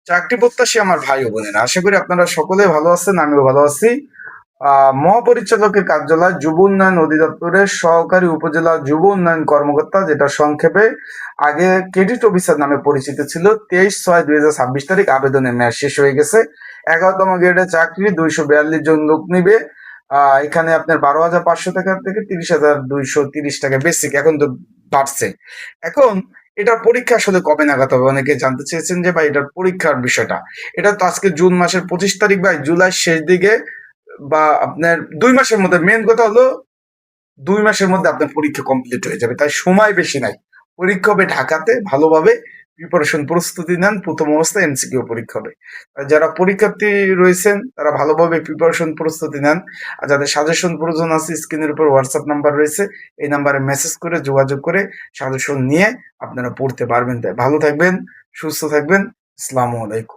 চাকরি প্রত্যাশী আমার ভাই ও বোনেরা, আশা করি আপনারা সকলে ভালো আছেন, আমিও ভালো আছি। মহাপরিচালকের কার্যালয় যুব উন্নয়ন অধিদপ্তরের সহকারী উপজেলা যুব উন্নয়ন কর্মকর্তা, যেটা সংক্ষেপে আগে ক্রেডিট অফিসার নামে পরিচিত ছিল, 23/6/2026 তারিখ আবেদনের মেয়াদ শেষ হয়ে গেছে। 11তম গ্রেডের চাকরি, 242 জন লোক নিবে। এখানে আপনার 12,500 টাকা থেকে 30,230 টাকা বেসিক, এখন তো বাড়ছে। এখন এটার পরীক্ষা আসলে কবে নাগাদ হবে, অনেকে জানতে চেয়েছেন যে ভাই এটার পরীক্ষার বিষয়টা। এটা তো আজকে জুন মাসের 25 তারিখ, ভাই জুলাই শেষ দিকে বা আপনার 2 মাসের মধ্যে, মেন কথা হলো 2 মাসের মধ্যে আপনার পরীক্ষা কমপ্লিট হয়ে যাবে, তাই সময় বেশি নাই। পরীক্ষা হবে ঢাকাতে, ভালোভাবে প্রিপারেশন প্রস্তুতি নেন। প্রথম অবস্থায় এমসিকিউ পরীক্ষা হবে। আর যারা পরীক্ষার্থী রয়েছেন তারা ভালোভাবে প্রিপারেশন প্রস্তুতি নেন। আর যাদের সাজেশন প্রয়োজন আছে, স্ক্রিনের উপর হোয়াটসঅ্যাপ নাম্বার রয়েছে, এই নাম্বারে মেসেজ করে যোগাযোগ করে সাজেশন নিয়ে আপনারা পড়তে পারবেন। তাই ভালো থাকবেন, সুস্থ থাকবেন। আসসালামু আলাইকুম।